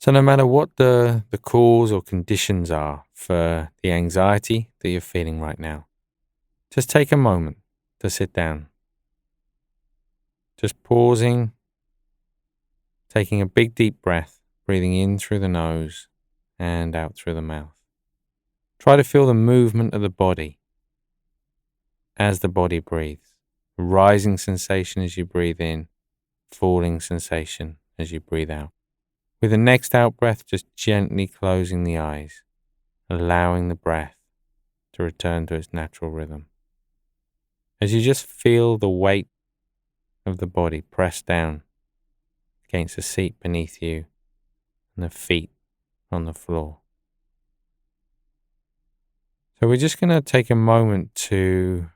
So no matter what the cause or conditions are for the anxiety that you're feeling right now, just take a moment to sit down. Just pausing, taking a big deep breath, breathing in through the nose and out through the mouth. Try to feel the movement of the body as the body breathes. A rising sensation as you breathe in, falling sensation as you breathe out. With the next out breath, just gently closing the eyes, allowing the breath to return to its natural rhythm. As you just feel the weight of the body press down against the seat beneath you and the feet on the floor. So we're just going to take a moment to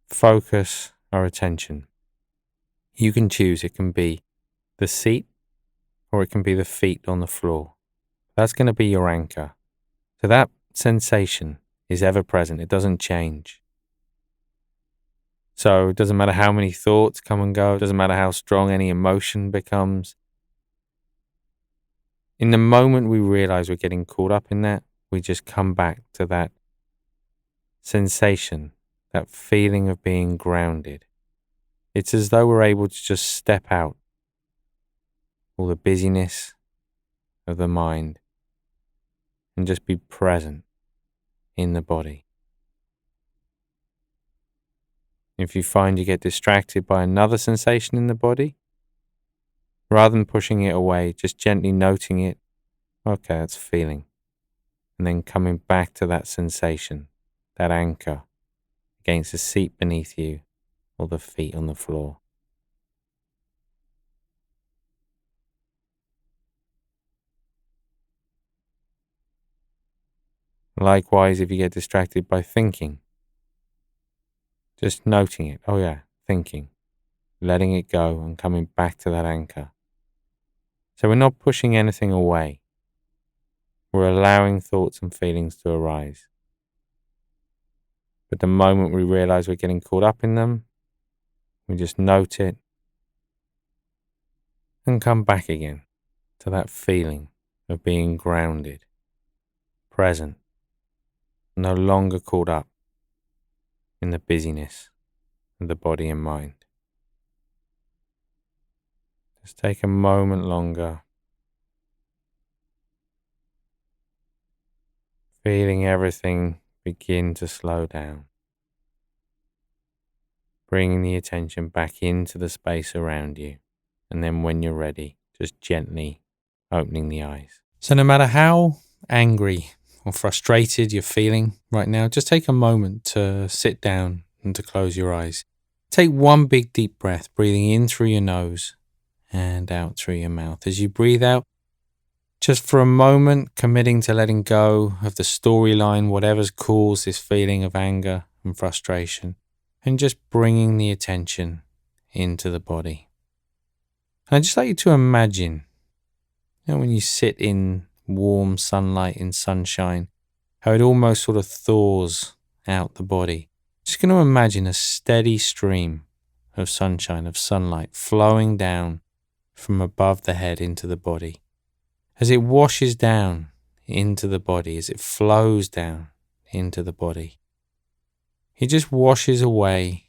focus our attention. You can choose. It can be the seat or it can be the feet on the floor. That's going to be your anchor. So that sensation is ever present. It doesn't change. So it doesn't matter how many thoughts come and go. It doesn't matter how strong any emotion becomes. In the moment we realize we're getting caught up in that, we just come back to that sensation, that feeling of being grounded. It's as though we're able to just step out all the busyness of the mind and just be present in the body. If you find you get distracted by another sensation in the body, rather than pushing it away, just gently noting it, okay, that's feeling, and then coming back to that sensation, that anchor against the seat beneath you or the feet on the floor. Likewise, if you get distracted by thinking, just noting it, oh yeah, thinking, letting it go and coming back to that anchor. So we're not pushing anything away. We're allowing thoughts and feelings to arise. But the moment we realize we're getting caught up in them, we just note it and come back again to that feeling of being grounded, present, no longer caught up in the busyness of the body and mind. Just take a moment longer, feeling everything begin to slow down, bringing the attention back into the space around you, and then when you're ready, just gently opening the eyes. So no matter how angry or frustrated you're feeling right now, just take a moment to sit down and to close your eyes. Take one big deep breath, breathing in through your nose and out through your mouth. As you breathe out, just for a moment, committing to letting go of the storyline, whatever's caused this feeling of anger and frustration, and just bringing the attention into the body. And I'd just like you to imagine, when you sit in warm sunlight, in sunshine, how it almost sort of thaws out the body. Just going to imagine a steady stream of sunshine, of sunlight flowing down from above the head into the body. As it washes down into the body, as it flows down into the body, it just washes away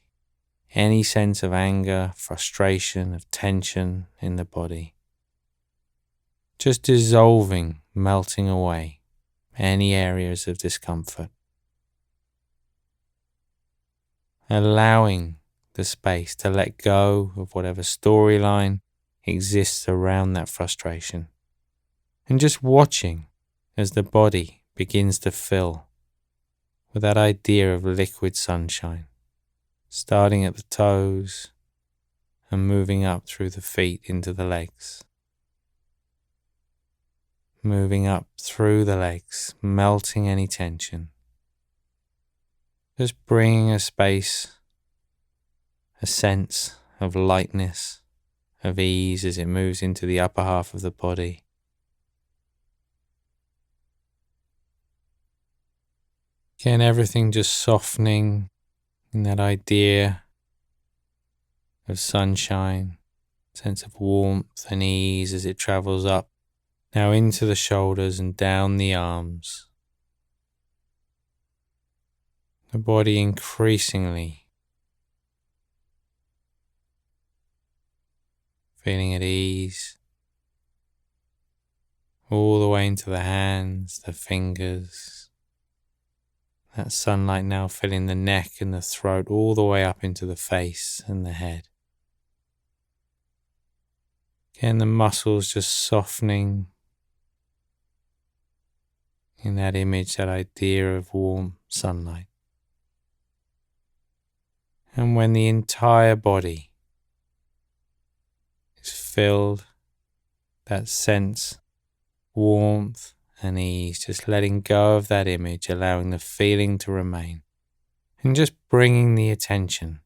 any sense of anger, frustration, of tension in the body. Just dissolving, melting away any areas of discomfort. Allowing the space to let go of whatever storyline exists around that frustration. And just watching as the body begins to fill with that idea of liquid sunshine, starting at the toes and moving up through the feet into the legs. Moving up through the legs, melting any tension. Just bringing a space, a sense of lightness, of ease as it moves into the upper half of the body. Again, everything just softening in that idea of sunshine, sense of warmth and ease as it travels up Now into the shoulders and down the arms. The body increasingly feeling at ease. All the way into the hands, the fingers. That sunlight now filling the neck and the throat, all the way up into the face and the head. Again, the muscles just softening in that image, that idea of warm sunlight. And when the entire body is filled, that sense, warmth and ease, just letting go of that image, allowing the feeling to remain, and just bringing the attention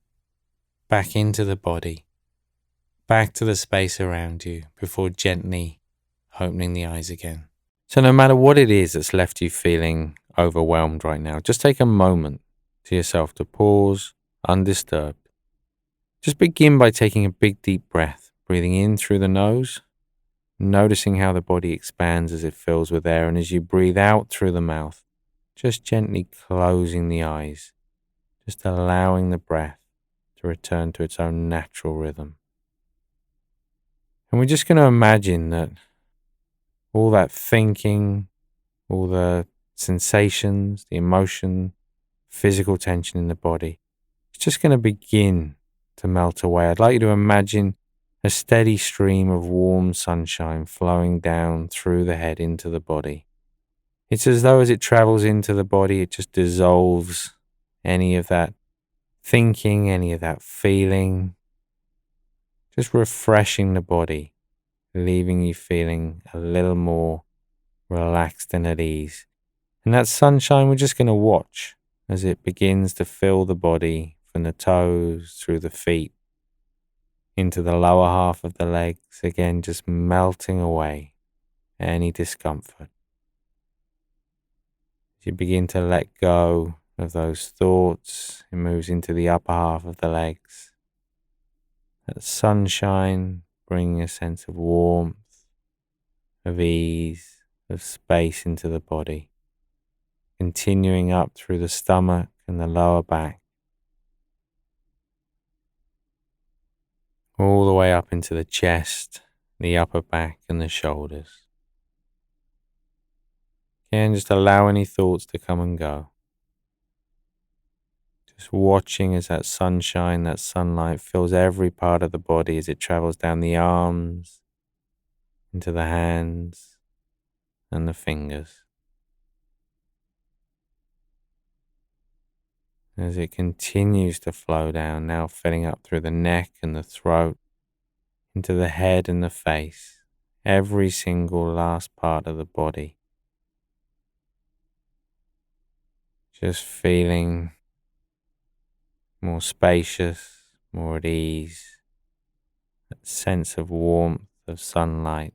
back into the body, back to the space around you, before gently opening the eyes again. So no matter what it is that's left you feeling overwhelmed right now, just take a moment to yourself to pause, undisturbed. Just begin by taking a big deep breath, breathing in through the nose, noticing how the body expands as it fills with air, and as you breathe out through the mouth, just gently closing the eyes, just allowing the breath to return to its own natural rhythm. And we're just going to imagine that all that thinking, all the sensations, the emotion, physical tension in the body, it's just going to begin to melt away. I'd like you to imagine a steady stream of warm sunshine flowing down through the head into the body. It's as though as it travels into the body, it just dissolves any of that thinking, any of that feeling, just refreshing the body, leaving you feeling a little more relaxed and at ease. And that sunshine, we're just going to watch as it begins to fill the body from the toes through the feet into the lower half of the legs, again just melting away any discomfort. As you begin to let go of those thoughts, it moves into the upper half of the legs. That sunshine bringing a sense of warmth, of ease, of space into the body, continuing up through the stomach and the lower back, all the way up into the chest, the upper back and the shoulders. Again, just allow any thoughts to come and go. Just watching as that sunshine, that sunlight fills every part of the body as it travels down the arms, into the hands and the fingers. As it continues to flow down, now filling up through the neck and the throat, into the head and the face, every single last part of the body. Just feeling more spacious, more at ease, that sense of warmth, of sunlight,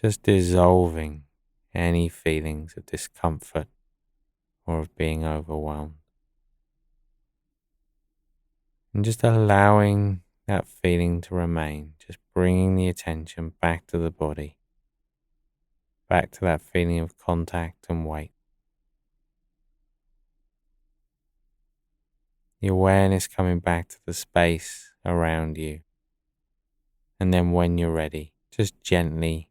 just dissolving any feelings of discomfort or of being overwhelmed. And just allowing that feeling to remain, just bringing the attention back to the body, back to that feeling of contact and weight. The awareness coming back to the space around you. And then when you're ready, just gently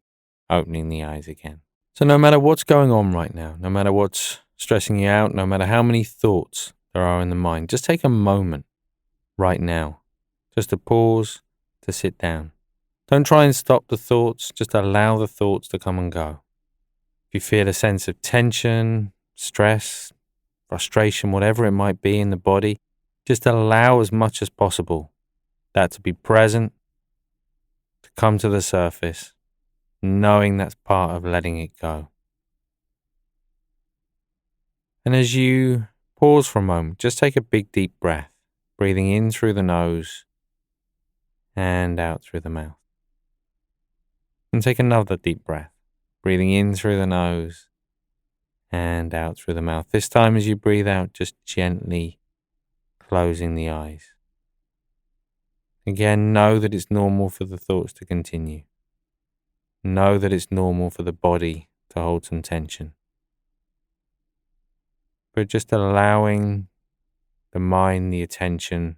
opening the eyes again. So no matter what's going on right now, no matter what's stressing you out, no matter how many thoughts there are in the mind, just take a moment right now, just to pause, to sit down. Don't try and stop the thoughts, just allow the thoughts to come and go. If you feel a sense of tension, stress, frustration, whatever it might be in the body, just allow as much as possible that to be present, to come to the surface, knowing that's part of letting it go. And as you pause for a moment, just take a big deep breath, breathing in through the nose and out through the mouth. And take another deep breath, breathing in through the nose and out through the mouth. This time as you breathe out, just gently closing the eyes. Again, know that it's normal for the thoughts to continue. know that it's normal for the body to hold some tension. But just allowing the mind, the attention,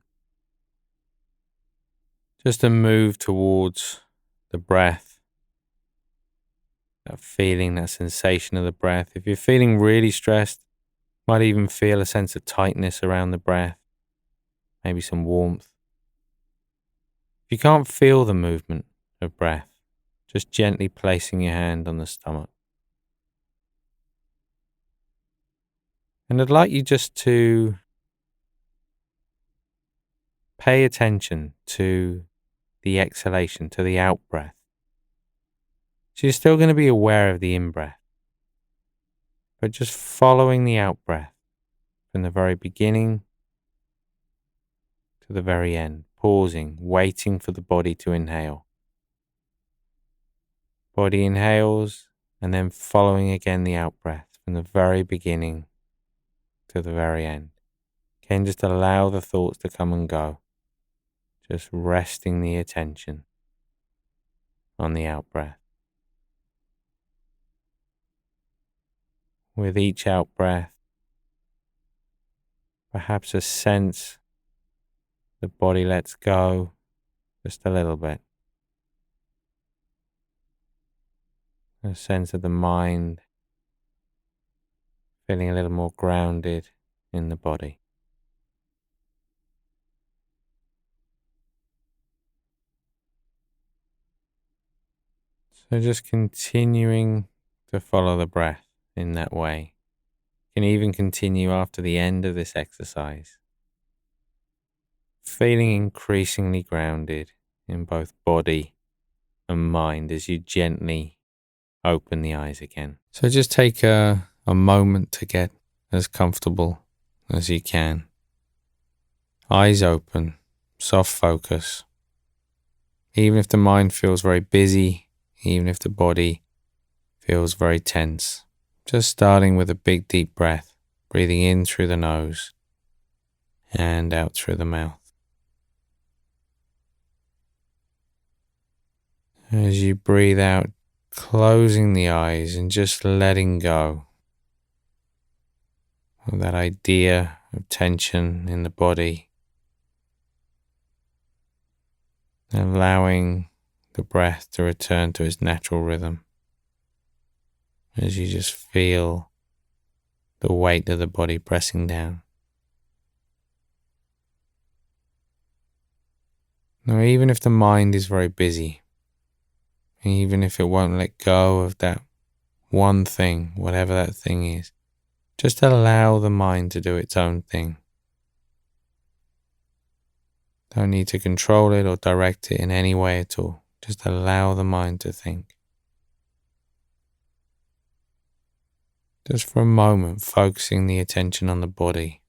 just to move towards the breath, that feeling, that sensation of the breath. If you're feeling really stressed, you might even feel a sense of tightness around the breath, maybe some warmth. If you can't feel the movement of breath, just gently placing your hand on the stomach. And I'd like you just to pay attention to the exhalation, to the out breath. So you're still going to be aware of the in breath, but just following the out breath from the very beginning to the very end, pausing, waiting for the body to inhale. Body inhales, and then following again the out breath from the very beginning to the very end. Again, just allow the thoughts to come and go. Just resting the attention on the out breath. With each out breath, perhaps a sense the body lets go just a little bit. A sense of the mind feeling a little more grounded in the body. So just continuing to follow the breath in that way. You can even continue after the end of this exercise, feeling increasingly grounded in both body and mind as you gently open the eyes again. So just take a moment to get as comfortable as you can. Eyes open, soft focus. Even if the mind feels very busy, even if the body feels very tense, just starting with a big deep breath, breathing in through the nose and out through the mouth. As you breathe out, closing the eyes and just letting go of that idea of tension in the body, allowing the breath to return to its natural rhythm as you just feel the weight of the body pressing down. Now, even if the mind is very busy, even if it won't let go of that one thing, whatever that thing is, just allow the mind to do its own thing. Don't need to control it or direct it in any way at all. Just allow the mind to think. Just for a moment, focusing the attention on the body.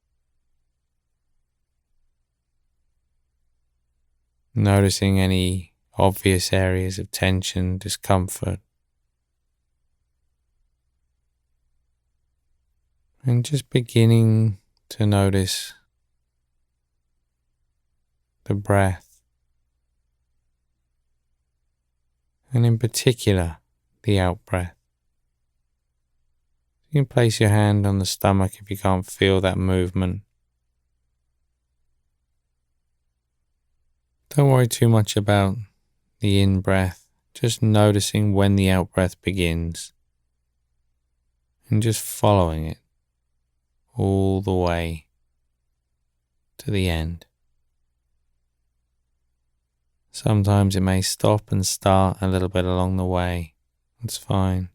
Noticing any obvious areas of tension, discomfort. And just beginning to notice the breath. And in particular, the out breath. You can place your hand on the stomach if you can't feel that movement. Don't worry too much about the in-breath, just noticing when the out-breath begins and just following it all the way to the end. Sometimes it may stop and start a little bit along the way. That's fine.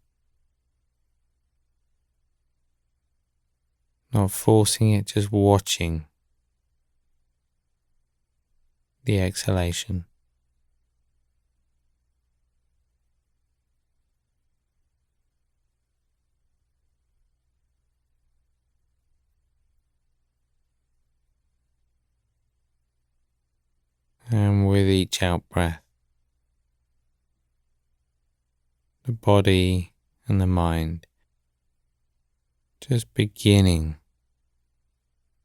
Not forcing it, just watching the exhalation. And with each out breath, the body and the mind just beginning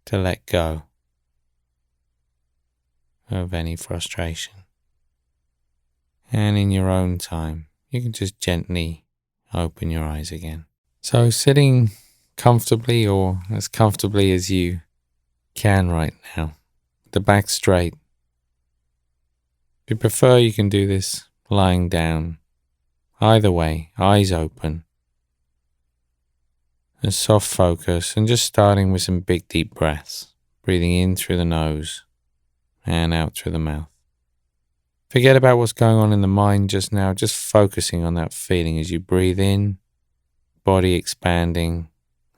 to let go of any frustration. And in your own time, you can just gently open your eyes again. So sitting comfortably, or as comfortably as you can right now, the back straight. If you prefer, you can do this lying down. Either way, eyes open. A soft focus, and just starting with some big deep breaths. Breathing in through the nose and out through the mouth. Forget about what's going on in the mind just now, just focusing on that feeling as you breathe in, body expanding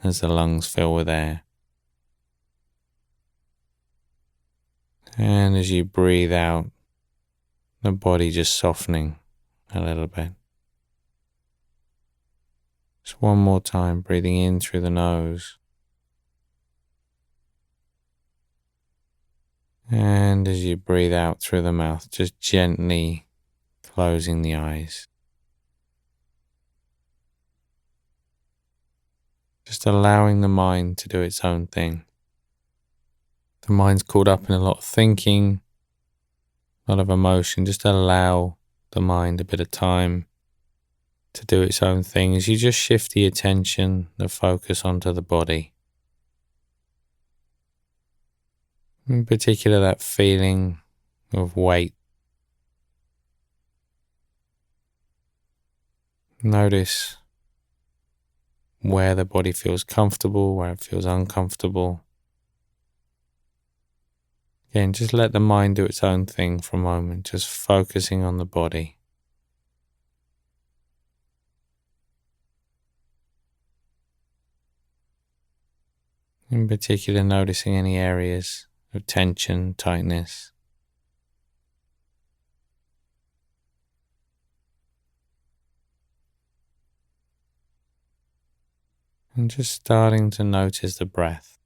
as the lungs fill with air. And as you breathe out, the body just softening a little bit. Just one more time, breathing in through the nose. And as you breathe out through the mouth, just gently closing the eyes. Just allowing the mind to do its own thing. The mind's caught up in a lot of thinking, a lot of emotion. Just allow the mind a bit of time to do its own thing as you just shift the attention, the focus onto the body. In particular, that feeling of weight. Notice where the body feels comfortable, where it feels uncomfortable. Again, just let the mind do its own thing for a moment, just focusing on the body. In particular, noticing any areas of tension, tightness. And just starting to notice the breath.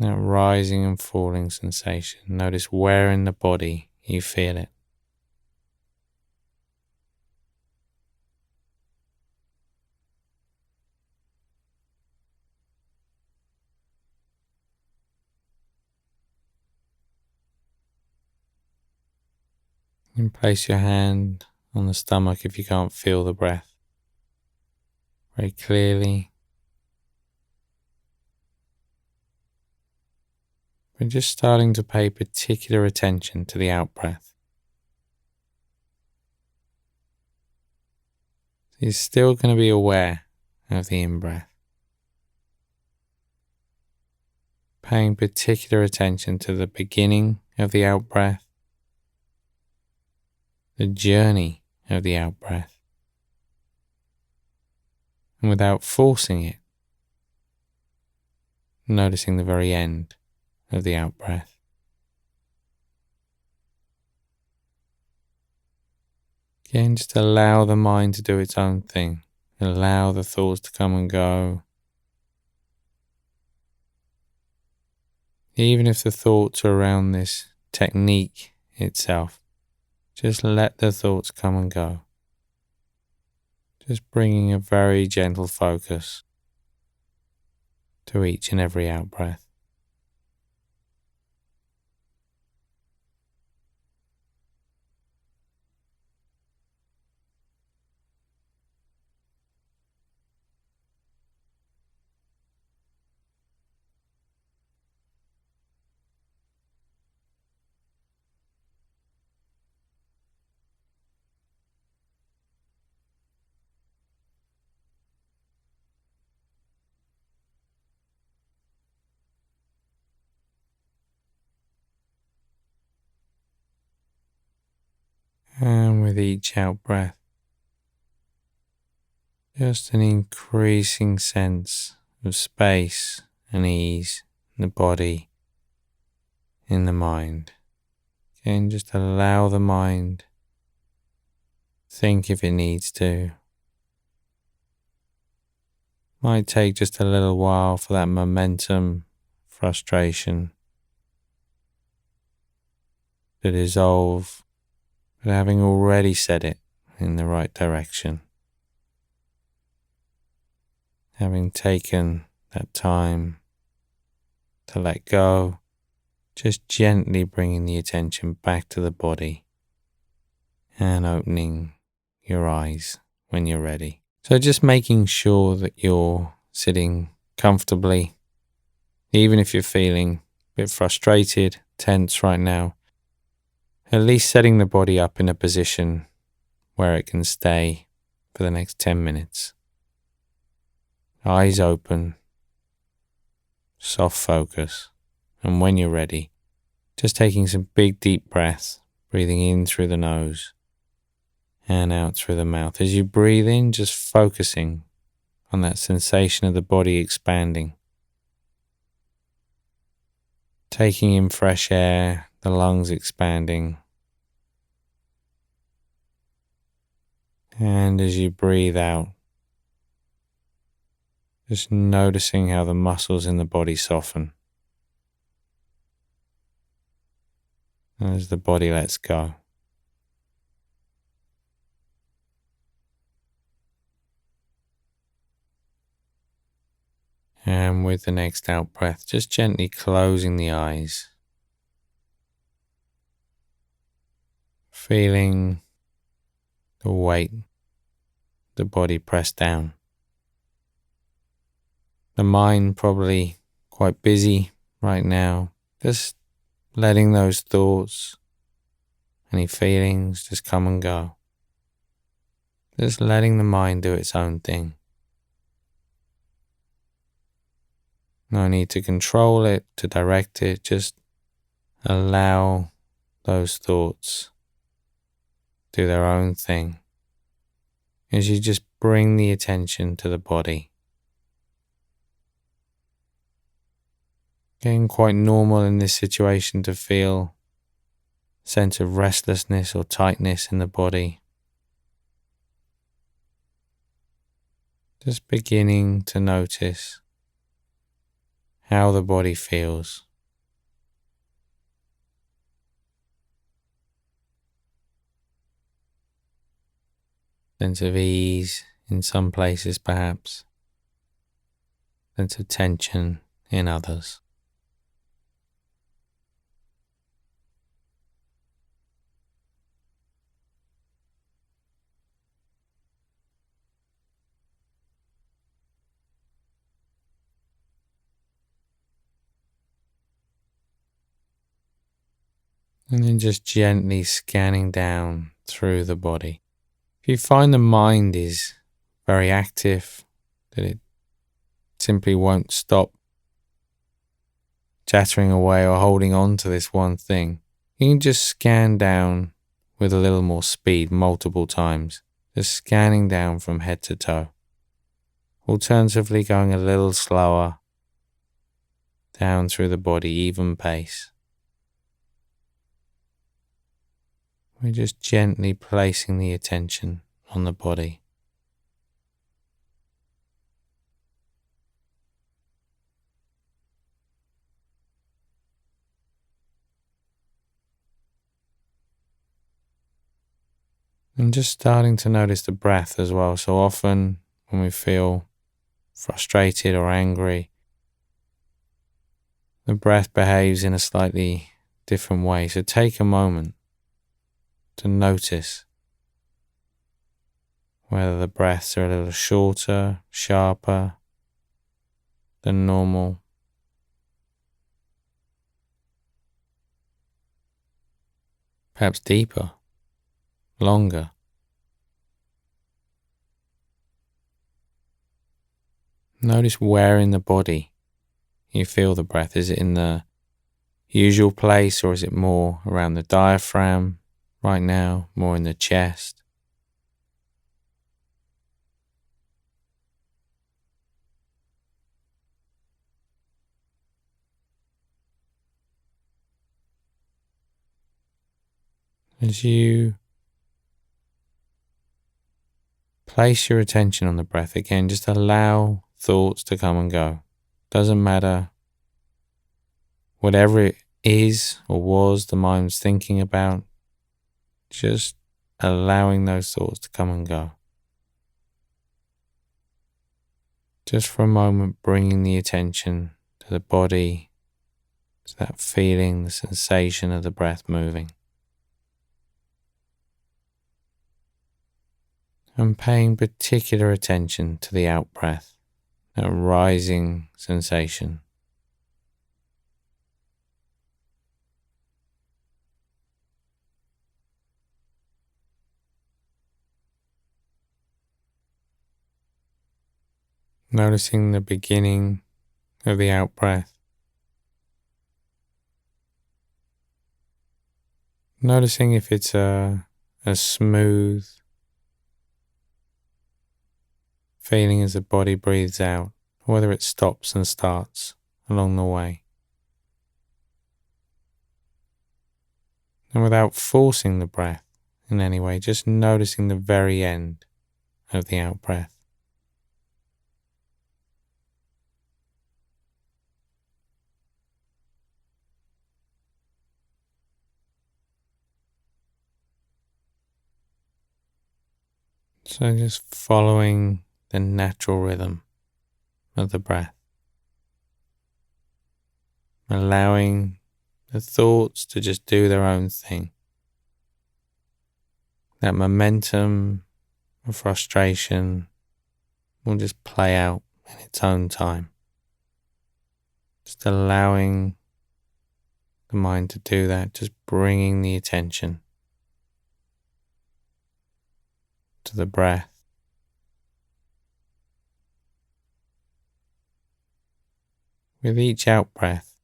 That rising and falling sensation. Notice where in the body you feel it. And place your hand on the stomach if you can't feel the breath very clearly. But just starting to pay particular attention to the out-breath. You're still going to be aware of the in-breath. Paying particular attention to the beginning of the out-breath, the journey of the out-breath, and without forcing it, noticing the very end of the out-breath. Again, just allow the mind to do its own thing. Allow the thoughts to come and go. Even if the thoughts are around this technique itself, just let the thoughts come and go. Just bringing a very gentle focus to each and every out-breath. And with each out-breath, just an increasing sense of space and ease in the body, in the mind. Again, just allow the mind to think if it needs to. Might take just a little while for that momentum, frustration to dissolve, but having already set it in the right direction, having taken that time to let go, just gently bringing the attention back to the body and opening your eyes when you're ready. So just making sure that you're sitting comfortably, even if you're feeling a bit frustrated, tense right now, at least setting the body up in a position where it can stay for the next 10 minutes. Eyes open, soft focus, and when you're ready, just taking some big deep breaths, breathing in through the nose and out through the mouth. As you breathe in, just focusing on that sensation of the body expanding. Taking in fresh air, the lungs expanding. And as you breathe out, just noticing how the muscles in the body soften as the body lets go. And with the next out breath, just gently closing the eyes. Feeling the weight, the body pressed down. The mind probably quite busy right now. Just letting those thoughts, any feelings just come and go. Just letting the mind do its own thing. No need to control it, to direct it. Just allow those thoughts do their own thing as you just bring the attention to the body. Getting quite normal in this situation to feel a sense of restlessness or tightness in the body. Just beginning to notice how the body feels. Sense of ease in some places perhaps. Sense of tension in others. And then just gently scanning down through the body. If you find the mind is very active, that it simply won't stop chattering away or holding on to this one thing, you can just scan down with a little more speed multiple times, just scanning down from head to toe. Alternatively, going a little slower down through the body, even pace. We're just gently placing the attention on the body. And just starting to notice the breath as well. So often when we feel frustrated or angry, the breath behaves in a slightly different way. So take a moment to notice whether the breaths are a little shorter, sharper than normal. Perhaps deeper, longer. Notice where in the body you feel the breath. Is it in the usual place, or is it more around the diaphragm right now, more in the chest? As you place your attention on the breath again, just allow thoughts to come and go. Doesn't matter whatever it is or was the mind's thinking about, just allowing those thoughts to come and go. Just for a moment, bringing the attention to the body, to that feeling, the sensation of the breath moving. and paying particular attention to the out breath, that rising sensation. Noticing the beginning of the out breath. Noticing if it's a smooth feeling as the body breathes out, or whether it stops and starts along the way. And without forcing the breath in any way, just noticing the very end of the out breath. So just following the natural rhythm of the breath. Allowing the thoughts to just do their own thing. That momentum of frustration will just play out in its own time. Just allowing the mind to do that, just bringing the attention to the breath. With each out breath,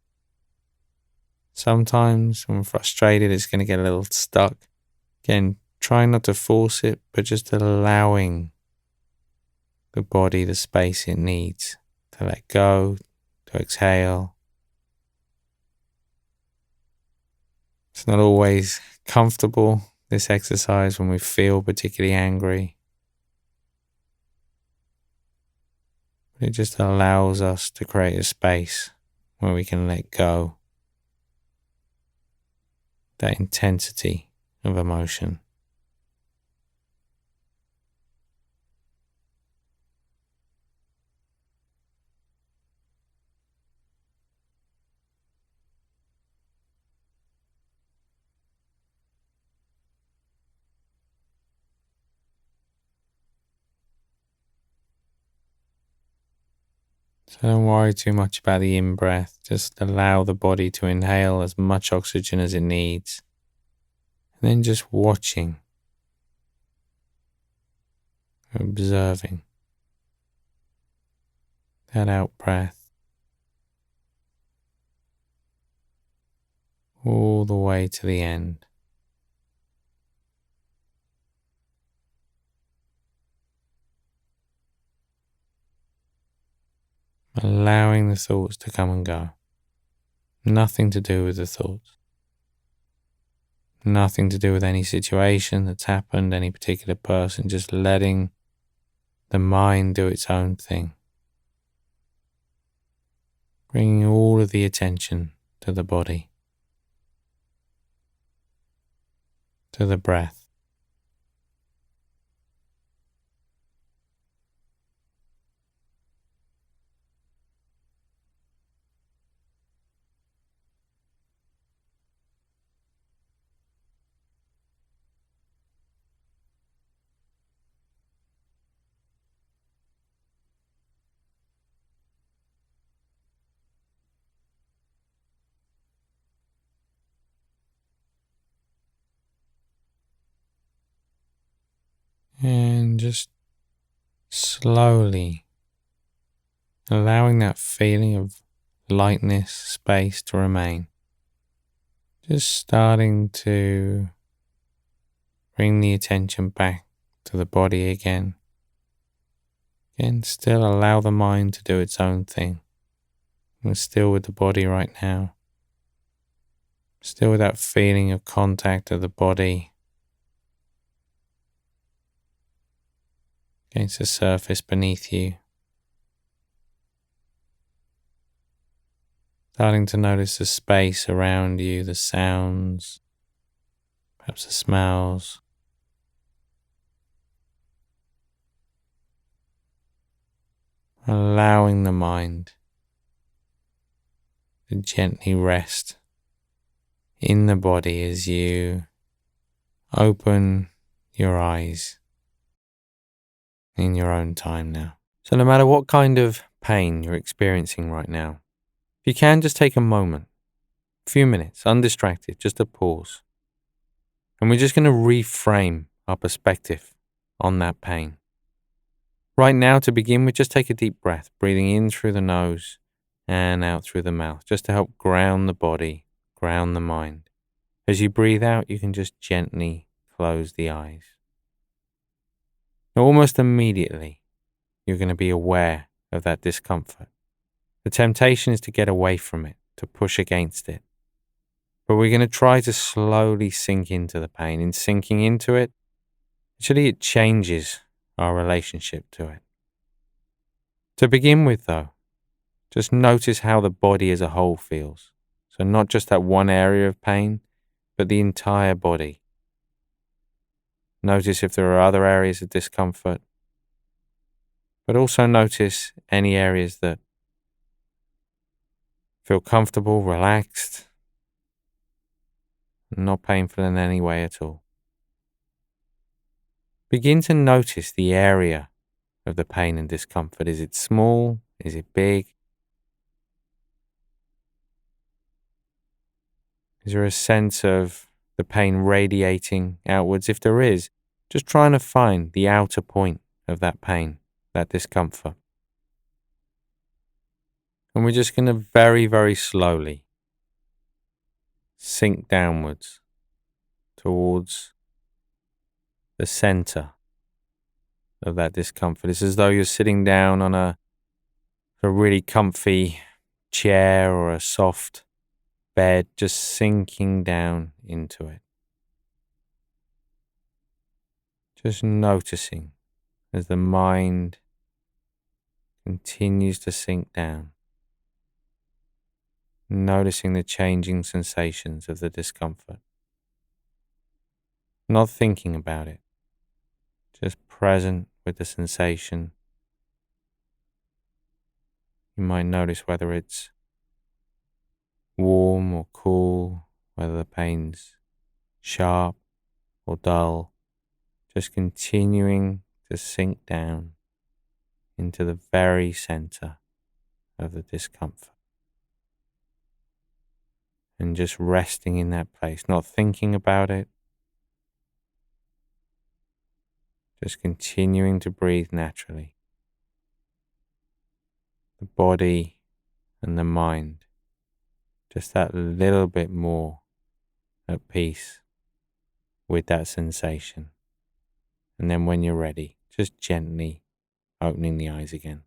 sometimes when frustrated it's going to get a little stuck. Again, try not to force it, but just allowing the body the space it needs to let go, to exhale. It's not always comfortable, this exercise, when we feel particularly angry. It just allows us to create a space where we can let go that intensity of emotion. So don't worry too much about the in-breath. Just allow the body to inhale as much oxygen as it needs. And then just watching, observing that out-breath all the way to the end. Allowing the thoughts to come and go. Nothing to do with the thoughts. Nothing to do with any situation that's happened, any particular person. Just letting the mind do its own thing. Bringing all of the attention to the body, to the breath. And just slowly allowing that feeling of lightness, space to remain. Just starting to bring the attention back to the body again. Again, still allow the mind to do its own thing. We're still with the body right now. Still with that feeling of contact of the body against the surface beneath you. Starting to notice the space around you, the sounds, perhaps the smells. Allowing the mind to gently rest in the body as you open your eyes. in your own time now. So no matter what kind of pain you're experiencing right now, if you can, just take a moment, a few minutes, undistracted, just a pause. And we're just going to reframe our perspective on that pain. Right now, to begin with, just take a deep breath, breathing in through the nose and out through the mouth, just to help ground the body, ground the mind. As you breathe out, you can just gently close the eyes. Now, almost immediately, you're going to be aware of that discomfort. The temptation is to get away from it, to push against it. But we're going to try to slowly sink into the pain. In sinking into it, actually it changes our relationship to it. To begin with, though, just notice how the body as a whole feels. So not just that one area of pain, but the entire body. Notice if there are other areas of discomfort, but also notice any areas that feel comfortable, relaxed, not painful in any way at all. Begin to notice the area of the pain and discomfort. Is it small? Is it big? Is there a sense of the pain radiating outwards? If there is, just trying to find the outer point of that pain, that discomfort. And we're just going to very, very slowly sink downwards towards the center of that discomfort. It's as though you're sitting down on a really comfy chair or a soft bed, just sinking down into it. Just noticing as the mind continues to sink down. Noticing the changing sensations of the discomfort. Not thinking about it. Just present with the sensation. You might notice whether it's warm or cool, whether the pain's sharp or dull. Just continuing to sink down into the very center of the discomfort. And just resting in that place, not thinking about it. Just continuing to breathe naturally. The body and the mind, just that little bit more at peace with that sensation. And then when you're ready, just gently opening the eyes again.